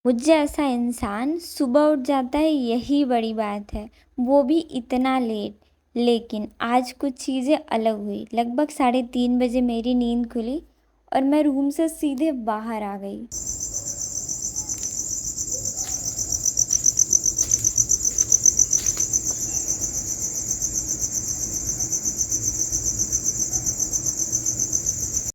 मुझ जैसा इंसान सुबह उठ जाता है, यही बड़ी बात है, वो भी इतना लेट। लेकिन आज कुछ चीज़ें अलग हुई। लगभग 3:30 बजे मेरी नींद खुली और मैं रूम से सीधे बाहर आ गई।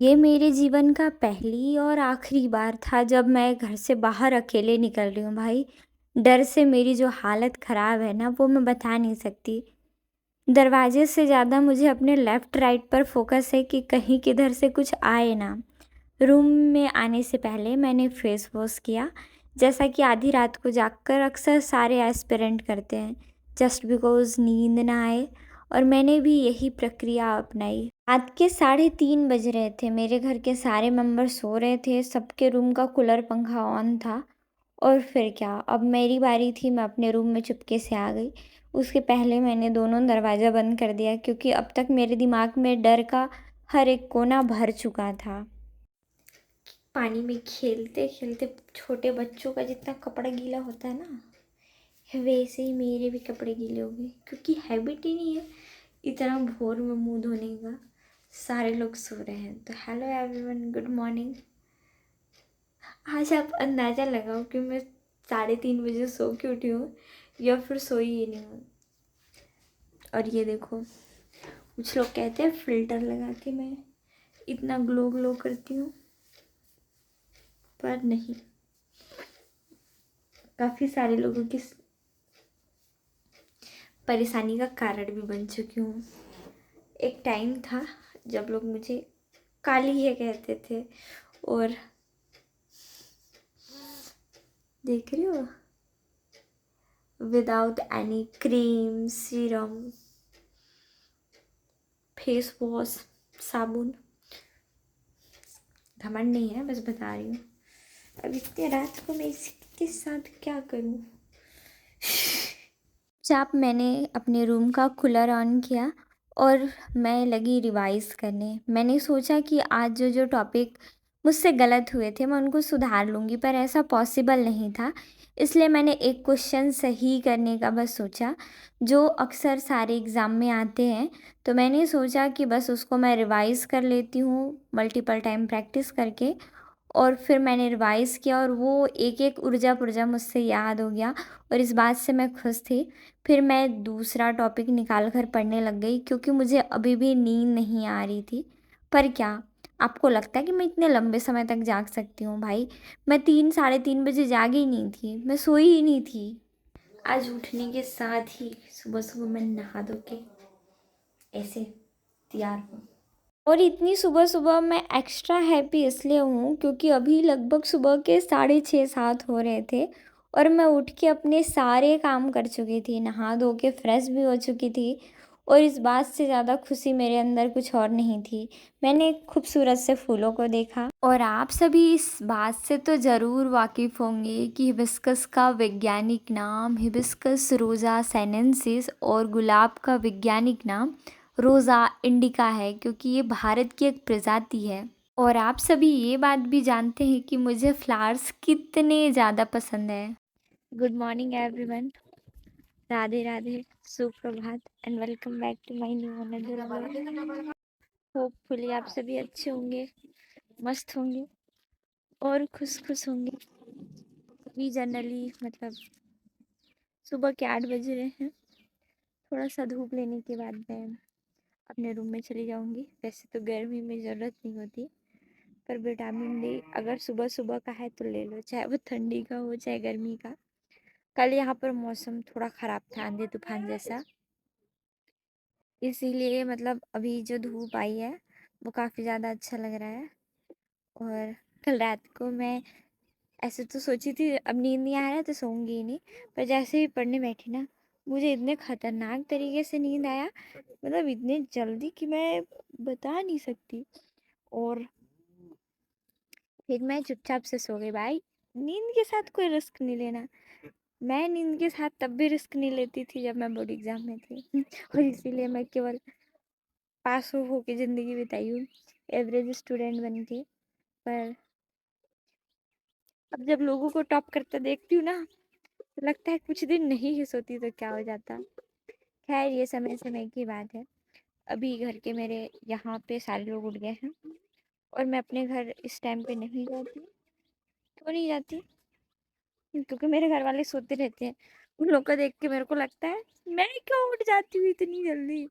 ये मेरे जीवन का पहली और आखिरी बार था जब मैं घर से बाहर अकेले निकल रही हूँ भाई। डर से मेरी जो हालत ख़राब है ना, वो मैं बता नहीं सकती। दरवाजे से ज़्यादा मुझे अपने लेफ़्ट राइट पर फ़ोकस है कि कहीं किधर से कुछ आए ना। रूम में आने से पहले मैंने फेस वॉश किया, जैसा कि आधी रात को जागकर अक्सर सारे एस्पिरेंट करते हैं, जस्ट बिकॉज़ नींद ना आए। और मैंने भी यही प्रक्रिया अपनाई। रात के 3:30 बज रहे थे, मेरे घर के सारे मेंबर सो रहे थे, सबके रूम का कूलर पंखा ऑन था। और फिर क्या, अब मेरी बारी थी, मैं अपने रूम में चुपके से आ गई। उसके पहले मैंने दोनों दरवाज़ा बंद कर दिया, क्योंकि अब तक मेरे दिमाग में डर का हर एक कोना भर चुका था। पानी में खेलते खेलते छोटे बच्चों का जितना कपड़ा गीला होता है ना, वैसे ही मेरे भी कपड़े गीले हो गए, क्योंकि हैबिट ही नहीं है इतना भोर में मुंह धोने का। सारे लोग सो रहे हैं। तो हेलो एवरीवन, गुड मॉर्निंग। आज आप अंदाज़ा लगाओ कि मैं 3:30 बजे सो के उठी हूँ या फिर सोई ही नहीं हूँ। और ये देखो, कुछ लोग कहते हैं फ़िल्टर लगा के मैं इतना ग्लो ग्लो करती हूँ, पर नहीं। काफ़ी सारे लोगों की परेशानी का कारण भी बन चुकी हूँ। एक टाइम था जब लोग मुझे काली है कहते थे। और देख रही हो, without any cream, serum, face wash, साबुन। घमंड नहीं है, बस बता रही हूँ। अब इतनी रात को मैं इसके साथ क्या करूँ। चाप मैंने अपने रूम का कूलर ऑन किया और मैं लगी रिवाइज करने। मैंने सोचा कि आज जो जो टॉपिक मुझसे गलत हुए थे मैं उनको सुधार लूँगी, पर ऐसा पॉसिबल नहीं था। इसलिए मैंने एक क्वेश्चन सही करने का बस सोचा, जो अक्सर सारे एग्ज़ाम में आते हैं। तो मैंने सोचा कि बस उसको मैं रिवाइज़ कर लेती हूँ मल्टीपल टाइम प्रैक्टिस करके। और फिर मैंने रिवाइज़ किया और वो एक एक ऊर्जा पुर्जा मुझसे याद हो गया, और इस बात से मैं खुश थी। फिर मैं दूसरा टॉपिक निकाल कर पढ़ने लग गई, क्योंकि मुझे अभी भी नींद नहीं आ रही थी। पर क्या आपको लगता है कि मैं इतने लंबे समय तक जाग सकती हूँ भाई? मैं 3 साढ़े 3 बजे जागी ही नहीं थी, मैं सोई ही नहीं थी। आज उठने के साथ ही सुबह सुबह मैं नहा धो के ऐसे तैयार हूँ। और इतनी सुबह सुबह मैं एक्स्ट्रा हैप्पी इसलिए हूँ क्योंकि अभी लगभग सुबह के 6:30 7 हो रहे थे, और मैं उठ के अपने सारे काम कर चुकी थी, नहा धो के फ्रेश भी हो चुकी थी। और इस बात से ज़्यादा खुशी मेरे अंदर कुछ और नहीं थी। मैंने खूबसूरत से फूलों को देखा। और आप सभी इस बात से तो ज़रूर वाकिफ़ होंगे कि हिबिस्कस का वैज्ञानिक नाम हिबिस्कस रोज़ा सेनेंसिस और गुलाब का वैज्ञानिक नाम रोज़ा इंडिका है, क्योंकि ये भारत की एक प्रजाति है। और आप सभी ये बात भी जानते हैं कि मुझे फ्लावर्स कितने ज़्यादा पसंद है। Good morning everyone, Radhe Radhe, सुप्रभात and welcome back to my new another vlog. Hopefully आप सभी अच्छे होंगे, मस्त होंगे और खुश खुश होंगे। अभी जनरली मतलब सुबह के 8 बज रहे हैं। थोड़ा सा धूप लेने के बाद मैं अपने रूम में चली जाऊंगी। वैसे तो गर्मी में ज़रूरत नहीं होती, पर विटामिन डी अगर सुबह सुबह का है तो ले लो, चाहे वो ठंडी का हो चाहे गर्मी का। कल यहाँ पर मौसम थोड़ा ख़राब था, आंधी तूफान जैसा, इसीलिए मतलब अभी जो धूप आई है वो काफ़ी ज़्यादा अच्छा लग रहा है। और कल रात को मैं ऐसे तो सोची थी अब नींद नहीं आ रहा है तो सोऊंगी ही नहीं, पर जैसे ही पढ़ने बैठी ना, मुझे इतने खतरनाक तरीके से नींद आया, मतलब इतने जल्दी कि मैं बता नहीं सकती। और फिर मैं चुपचाप से सो गई भाई। नींद के साथ कोई रिस्क नहीं लेना। मैं नींद के साथ तब भी रिस्क नहीं लेती थी जब मैं बोर्ड एग्जाम में थी। और इसीलिए मैं केवल पास हो के ज़िंदगी बिताई हूँ, एवरेज स्टूडेंट बन के। पर अब जब लोगों को टॉप करता देखती हूँ ना, तो लगता है कुछ दिन नहीं ही सोती तो क्या हो जाता। खैर ये समय समय की बात है। अभी घर के मेरे यहाँ पे सारे लोग उठ गए हैं और मैं अपने घर इस टाइम पे नहीं जाती। क्यों नहीं जाती? क्योंकि मेरे घर वाले सोते रहते हैं। उन लोग को देख के मेरे को लगता है मैं क्यों उठ जाती हूँ इतनी जल्दी।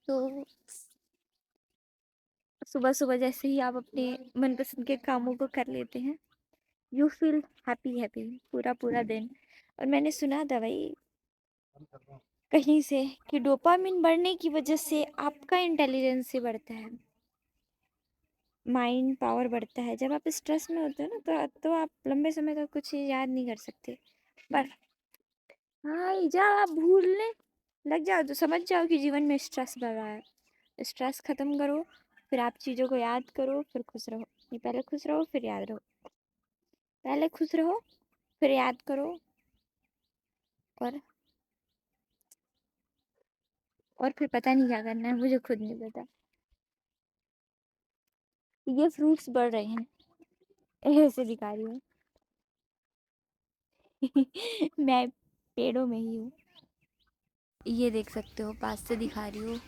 तो सुबह सुबह जैसे ही आप अपने मनपसंद के कामों को कर लेते हैं, यू फील हैप्पी हैप्पी पूरा पूरा दिन। और मैंने सुना था भाई कहीं से कि डोपामिन बढ़ने की वजह से आपका इंटेलिजेंस ही बढ़ता है, माइंड पावर बढ़ता है। जब आप स्ट्रेस में होते हो ना तो आप लंबे समय तक कुछ चीज़ याद नहीं कर सकते। पर हाँ, जब आप भूलने लग जाओ तो समझ जाओ कि जीवन में स्ट्रेस बढ़ रहा है। स्ट्रेस खत्म करो, फिर आप चीज़ों को याद करो, फिर खुश रहो। ये पहले खुश रहो फिर याद रहो, पहले खुश रहो फिर याद करो। और फिर पता नहीं क्या करना है, मुझे खुद नहीं पता। ये फ्रूट्स बढ़ रहे हैं, ऐसे दिखा रही हूँ। मैं पेड़ों में ही हूँ। ये देख सकते हो, पास से दिखा रही हूँ।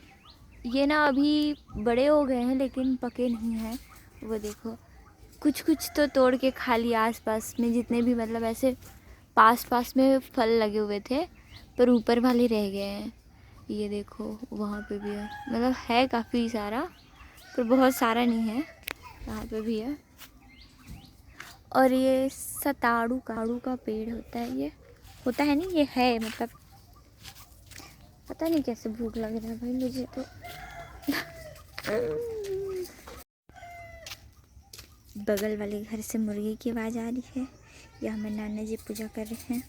ये ना अभी बड़े हो गए हैं लेकिन पके नहीं हैं। वो देखो, कुछ कुछ तो तोड़ के खा लिया। आसपास में जितने भी मतलब ऐसे पास पास में फल लगे हुए थे, पर ऊपर वाले रह गए हैं। ये देखो वहाँ पे भी है, मतलब है काफ़ी सारा, पर बहुत सारा नहीं है। यहाँ पे भी है। और ये सताड़ू काड़ू का पेड़ होता है, ये होता है नहीं, ये है मतलब। पता नहीं कैसे भूख लग रहा है भाई मुझे तो। बगल वाले घर से मुर्गी की आवाज़ आ रही है। या हमें नाना जी पूजा कर रहे हैं।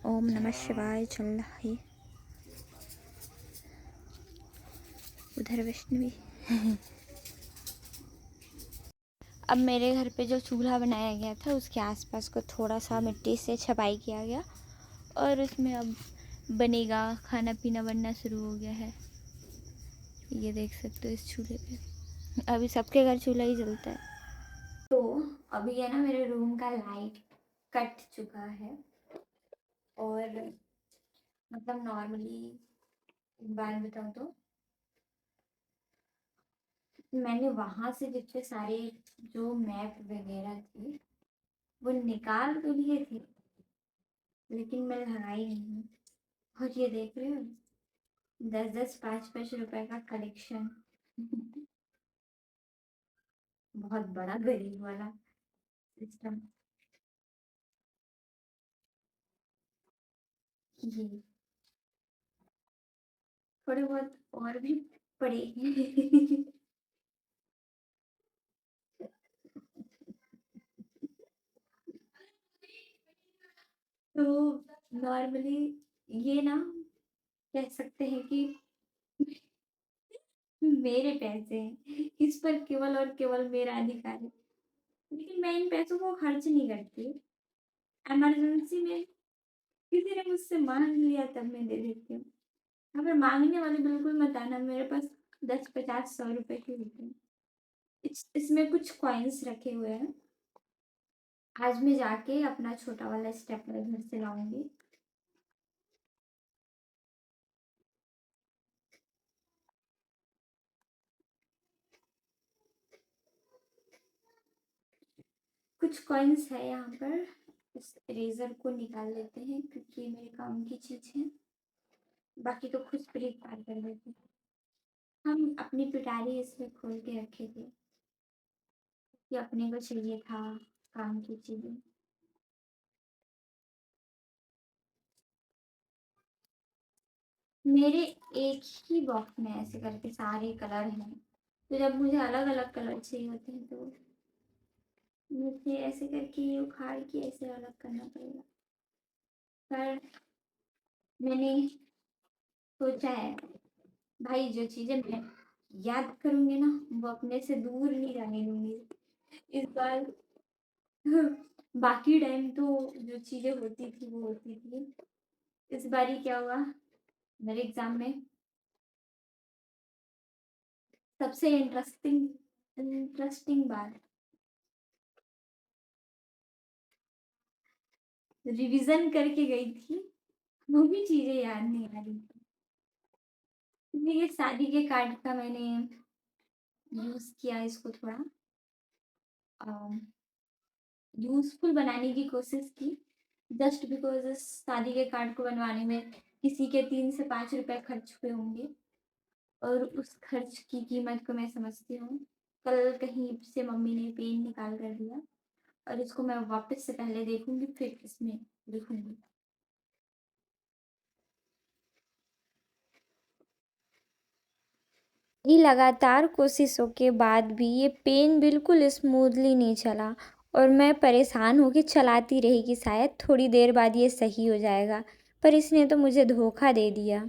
ओम नमः शिवाय चल रहा है। उधर वैष्णवी। अब मेरे घर पे जो चूल्हा बनाया गया था उसके आसपास को थोड़ा सा मिट्टी से छपाई किया गया, और उसमें अब बनेगा, खाना पीना बनना शुरू हो गया है। ये देख सकते हो इस चूल्हे पे। अभी सबके घर चूल्हा ही जलता है। तो अभी है ना, मेरे रूम का लाइट कट चुका है। और मतलब नॉर्मली एक बार बताऊँ तो मैंने वहाँ से जितने सारे जो मैप वगैरह थे वो निकाल तो लिए थे, लेकिन मैं लगाई नहीं। और ये देख रहे हो, 10-10 5-5 रुपए का कलेक्शन। बहुत बड़ा गरीब वाला सिस्टम। ये थोड़े बहुत और भी पड़े हैं। तो नॉर्मली ये ना कह सकते हैं कि मेरे पैसे हैं, इस पर केवल और केवल मेरा अधिकार है। लेकिन मैं इन पैसों को खर्च नहीं करती। इमरजेंसी में किसी ने मुझसे मांग लिया तब मैं दे देती हूँ। अगर मांगने वाले बिल्कुल मत आना, मेरे पास 10 50 100 रुपए के होते हैं। इसमें कुछ कॉइन्स रखे हुए हैं। आज मैं जाके अपना छोटा वाला स्टेपलर घर से लाऊंगी। कुछ कॉइन्स है यहाँ पर। इस इरेजर को निकाल लेते हैं क्योंकि ये मेरे काम की चीज है। बाकी तो खुद पर पार कर देते हैं। हम अपनी पिटारी इसमें खोल के रखे थे कि अपने को चाहिए था काम की चीजें। मेरे एक ही बॉक्स में ऐसे करके सारे कलर हैं, तो जब मुझे अलग अलग कलर चाहिए होते हैं तो मुझे ऐसे करके ये उखाड़ के ऐसे अलग करना पड़ेगा। पर मैंने सोचा है भाई, जो चीजें मैं याद करूंगी ना वो अपने से दूर नहीं जाने दूंगी इस बार। बाकी टाइम तो जो चीजें होती थी वो होती थी। इस बार ही क्या हुआ मेरे एग्जाम में, सबसे इंटरेस्टिंग इंटरेस्टिंग बात, रिवीजन करके गई थी, वो भी चीज़ें याद नहीं आ रही। इसलिए शादी के कार्ड का मैंने यूज़ किया इसको थोड़ा यूज़फुल बनाने की कोशिश की। जस्ट बिकॉज़ इस शादी के कार्ड को बनवाने में किसी के 3 से 5 रुपए खर्च हुए होंगे और उस खर्च की कीमत को मैं समझती हूँ। कल कहीं से मम्मी ने पेन निकाल कर दिया और इसको मैं वापस से पहले देखूँगी फिर इसमें लिखूँगी। ये लगातार कोशिशों के बाद भी ये पेन बिल्कुल स्मूथली नहीं चला और मैं परेशान होके चलाती रही कि शायद थोड़ी देर बाद ये सही हो जाएगा, पर इसने तो मुझे धोखा दे दिया।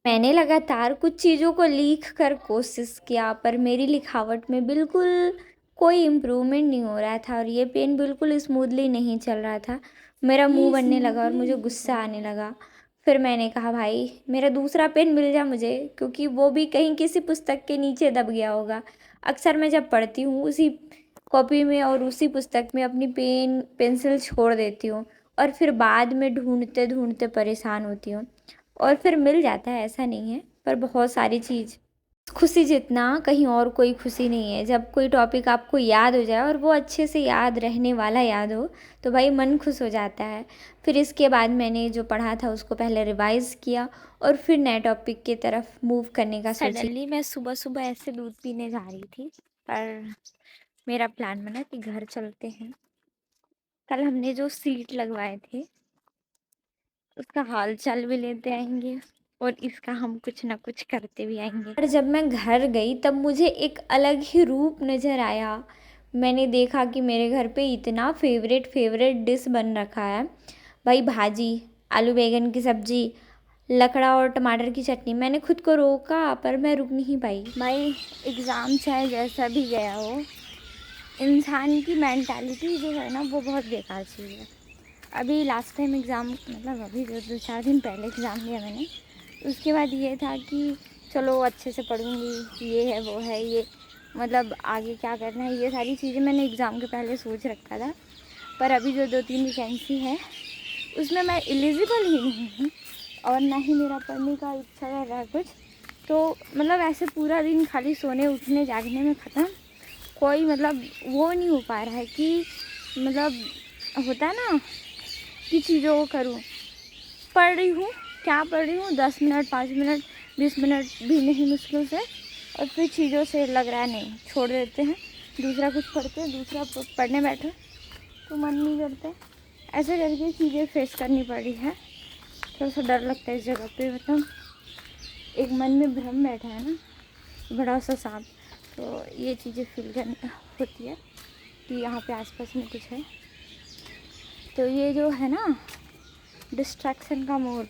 मैंने लगातार कुछ चीज़ों को लिख कर कोशिश किया पर मेरी लिखावट में बिल्कुल कोई इम्प्रूवमेंट नहीं हो रहा था और ये पेन बिल्कुल स्मूथली नहीं चल रहा था। मेरा मुंह बनने लगा और मुझे गुस्सा आने लगा। फिर मैंने कहा भाई मेरा दूसरा पेन मिल जा मुझे, क्योंकि वो भी कहीं किसी पुस्तक के नीचे दब गया होगा। अक्सर मैं जब पढ़ती हूँ उसी कॉपी में और उसी पुस्तक में अपनी पेन पेंसिल छोड़ देती हूँ और फिर बाद में ढूंढते ढूंढते परेशान होती हूँ और फिर मिल जाता है, ऐसा नहीं है, पर बहुत सारी चीज़ खुशी जितना कहीं और कोई खुशी नहीं है। जब कोई टॉपिक आपको याद हो जाए और वो अच्छे से याद रहने वाला याद हो तो भाई मन खुश हो जाता है। फिर इसके बाद मैंने जो पढ़ा था उसको पहले रिवाइज़ किया और फिर नए टॉपिक की तरफ मूव करने का सोची। सडनली मैं सुबह सुबह ऐसे दूध पीने जा रही थी, पर मेरा प्लान बना कि घर चलते हैं। कल हमने जो सीट लगवाए थे उसका हाल चाल भी लेते आएंगे और इसका हम कुछ ना कुछ करते भी आएंगे। पर जब मैं घर गई तब मुझे एक अलग ही रूप नज़र आया। मैंने देखा कि मेरे घर पे इतना फेवरेट फेवरेट डिश बन रखा है भाई, भाजी, आलू बैंगन की सब्जी, लकड़ा और टमाटर की चटनी। मैंने खुद को रोका पर मैं रुक नहीं पाई। भाई एग्ज़ाम चाहे जैसा भी गया हो, इंसान की मेंटालिटी जो है ना वो बहुत बेकार चीज़ है। अभी लास्ट टाइम एग्ज़ाम मतलब अभी जो 2-4 दिन पहले एग्ज़ाम दिया मैंने, उसके बाद ये था कि चलो अच्छे से पढ़ूँगी, ये है वो है, ये मतलब आगे क्या करना है, ये सारी चीज़ें मैंने एग्ज़ाम के पहले सोच रखा था। पर अभी जो 2-3 वैकेंसी है उसमें मैं एलिजिबल ही नहीं हूँ और ना ही मेरा पढ़ने का इच्छा कर रहा है कुछ। तो मतलब ऐसे पूरा दिन खाली सोने उठने जागने में ख़त्म, कोई मतलब वो नहीं हो पा रहा है कि मतलब होता है ना कि चीज़ों को करूँ। पढ़ रही हूँ, क्या पढ़ रही हूँ, 10 मिनट 5 मिनट 20 मिनट भी नहीं मुश्किल से, और फिर चीज़ों से लग रहा है नहीं, छोड़ देते हैं, दूसरा कुछ पढ़ते हैं, दूसरा पढ़ने बैठे तो मन नहीं करता। ऐसे करके चीज़ें फेस करनी पड़ी है। थोड़ा सा डर लगता है इस जगह पे, मतलब एक मन में भ्रम बैठा है ना, बड़ा सा सांप, तो ये चीज़ें फील करनी होती है कि यहाँ पे आसपास में कुछ है। तो ये जो है ना डिस्ट्रैक्शन का मोड,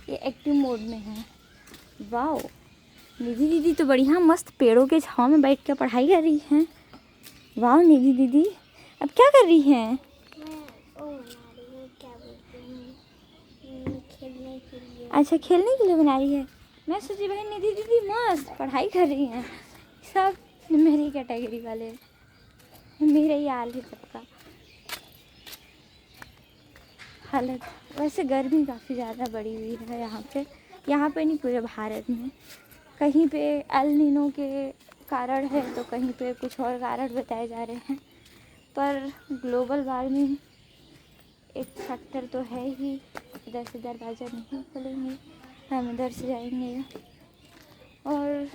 ये एक्टिव मोड में है। वाओ, निधि दीदी तो बढ़िया मस्त पेड़ों के छाँव में बैठ कर पढ़ाई कर रही हैं। वाओ निधि दीदी, अब क्या कर रही हैं? खेलने के लिए। अच्छा, खेलने के लिए बना रही है। मैं सोची भाई निधि दीदी मस्त पढ़ाई कर रही हैं। सब मेरी कैटेगरी वाले, मेरा ही हाल है सबका हालत। वैसे गर्मी काफ़ी ज़्यादा बढ़ी हुई है यहाँ पे नहीं, पूरे भारत में। कहीं पे एल नीनो के कारण है तो कहीं पे कुछ और कारण बताए जा रहे हैं, पर ग्लोबल वार्मिंग एक फैक्टर तो है ही। इधर से दरवाज़ा नहीं खोलेंगे, हम इधर से जाएंगे। और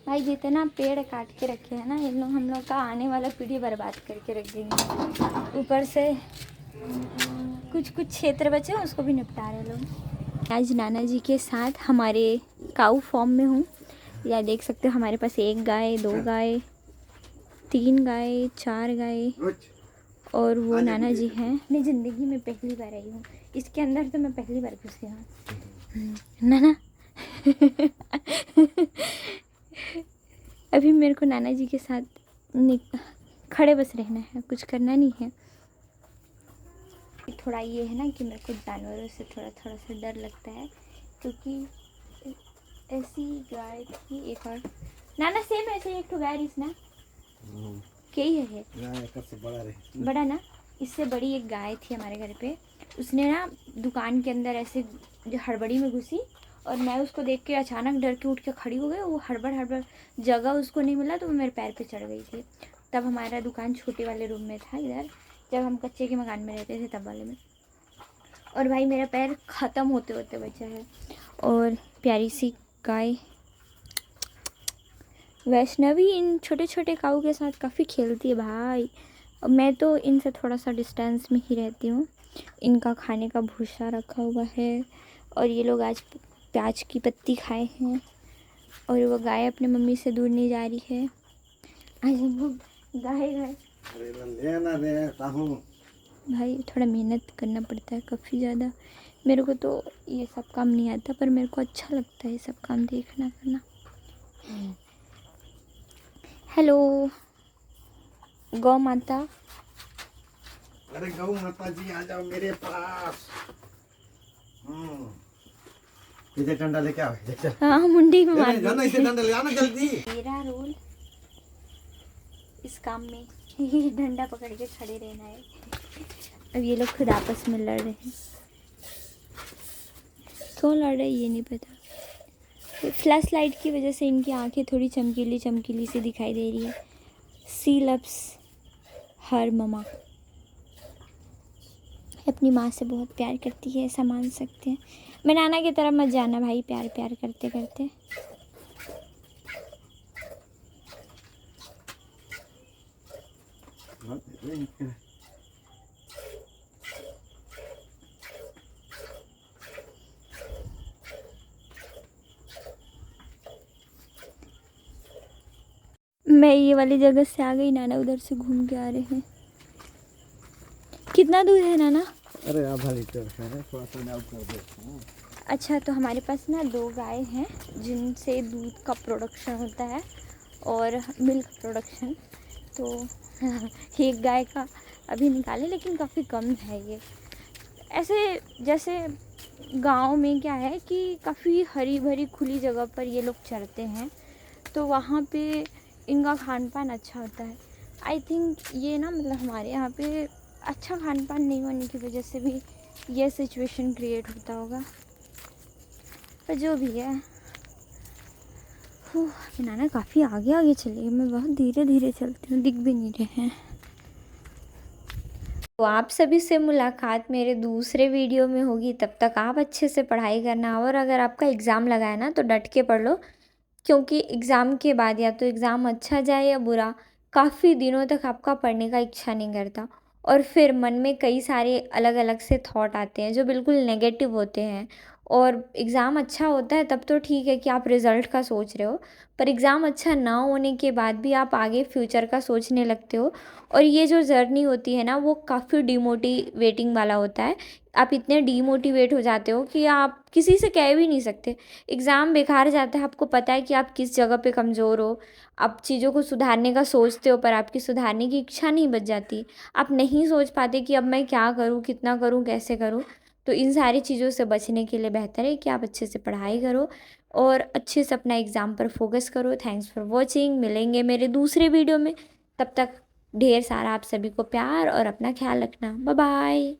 भाई जितना पेड़ काट के रखे हैं ना इन लोग, हम लोग का आने वाला पीढ़ी बर्बाद करके रख देंगे। ऊपर से कुछ कुछ क्षेत्र बचे उसको भी निपटा रहे लोग। आज नाना जी के साथ हमारे काऊ फॉर्म में हूँ। या देख सकते हो हमारे पास 1 गाय, 2 गाय, 3 गाय, 4 गाय और वो नाना जी हैं। मैं ज़िंदगी में पहली बार आई हूँ इसके अंदर, तो मैं पहली बार घुसी हूँ नाना। अभी मेरे को नाना जी के साथ खड़े बस रहना है, कुछ करना नहीं है। थोड़ा ये है ना कि मेरे को जानवरों से थोड़ा थोड़ा सा डर लगता है, क्योंकि ऐसी गाय थी एक और नाना, सेम ऐसे एक तो गाय रही ना, क्या ही है गाय सबसे बड़ा रहे। बड़ा ना, इससे बड़ी एक गाय थी हमारे घर पे। उसने ना दुकान के अंदर ऐसे जो हड़बड़ी में घुसी, और मैं उसको देख के अचानक डर के उठ के खड़ी हो गई। वो हड़बड़ हड़बड़ जगह उसको नहीं मिला तो वो मेरे पैर पे चढ़ गई थी। तब हमारा दुकान छोटे वाले रूम में था इधर, जब हम कच्चे के मकान में रहते थे तब वाले में। और भाई मेरा पैर ख़त्म होते होते बचा है। और प्यारी सी गाय वैष्णवी इन छोटे छोटे काऊ के साथ काफ़ी खेलती है भाई। अब मैं तो इनसे थोड़ा सा डिस्टेंस में ही रहती हूँ। इनका खाने का भूसा रखा हुआ है, और ये लोग आज प्याज की पत्ती खाए हैं, और वो गाय अपने मम्मी से दूर नहीं जा रही है। आज हम लोग गाय गाय भाई थोड़ा मेहनत करना पड़ता है काफ़ी ज़्यादा। मेरे को तो ये सब काम नहीं आता, पर मेरे को अच्छा लगता है ये सब काम देखना करना। हेलो गौ माता। अरे गौ माता जी आ जाओ मेरे पास। इधर डंडा लेके आओ। हाँ मुंडी में मार जाना, इसे डंडा ले आना जल्दी। मेरा रोल इस काम में ये डंडा पकड़ के खड़े रहना है। अब ये लोग खुद आपस में लड़ रहे हैं, क्यों लड़ रहे ये नहीं पता। फ्लैश लाइट की वजह से इनकी आंखें थोड़ी चमकीली चमकीली सी दिखाई दे रही है। सी लव्स हर ममा, अपनी माँ से बहुत प्यार करती है, ऐसा मान सकते हैं। मैं नाना की तरफ मत जाना भाई, प्यार प्यार करते करते। मैं ये वाली जगह से आ गई, नाना उधर से घूम के आ रहे हैं। कितना दूर है नाना? अरे आधा लीटर है, थोड़ा सा मैं कर देता हूँ। अच्छा, तो हमारे पास ना 2 गाय हैं जिनसे दूध का प्रोडक्शन होता है और मिल्क प्रोडक्शन। तो एक गाय का अभी निकाले, लेकिन काफ़ी कम है ये। ऐसे जैसे गांव में क्या है कि काफ़ी हरी भरी खुली जगह पर ये लोग चरते हैं, तो वहाँ पे इनका खान पान अच्छा होता है। आई थिंक ये ना मतलब हमारे यहाँ पे अच्छा खान पान नहीं होने की वजह से भी ये सिचुएशन क्रिएट होता होगा, पर जो भी है। नाना काफ़ी आगे आगे चली गई, मैं बहुत धीरे धीरे चलती हूँ, दिख भी नहीं रहे हैं। तो आप सभी से मुलाकात मेरे दूसरे वीडियो में होगी, तब तक आप अच्छे से पढ़ाई करना। और अगर आपका एग्ज़ाम लगा है ना तो डट के पढ़ लो, क्योंकि एग्ज़ाम के बाद या तो एग्ज़ाम अच्छा जाए या बुरा, काफ़ी दिनों तक आपका पढ़ने का इच्छा नहीं करता, और फिर मन में कई सारे अलग अलग से थॉट आते हैं जो बिल्कुल नेगेटिव होते हैं। और एग्ज़ाम अच्छा होता है तब तो ठीक है कि आप रिज़ल्ट का सोच रहे हो, पर एग्ज़ाम अच्छा ना होने के बाद भी आप आगे फ्यूचर का सोचने लगते हो। और ये जो जर्नी होती है ना वो काफ़ी डिमोटिवेटिंग वाला होता है। आप इतने डीमोटिवेट हो जाते हो कि आप किसी से कह भी नहीं सकते। एग्ज़ाम बेकार जाता है, आपको पता है कि आप किस जगह पे कमज़ोर हो, आप चीज़ों को सुधारने का सोचते हो पर आपकी सुधारने की इच्छा नहीं बच जाती। आप नहीं सोच पाते कि अब मैं क्या करूँ, कितना करूँ, कैसे करूँ। तो इन सारी चीज़ों से बचने के लिए बेहतर है कि आप अच्छे से पढ़ाई करो और अच्छे से अपना एग्ज़ाम पर फोकस करो। थैंक्स फॉर वॉचिंग, मिलेंगे मेरे दूसरे वीडियो में। तब तक ढेर सारा आप सभी को प्यार और अपना ख्याल रखना। Bye bye.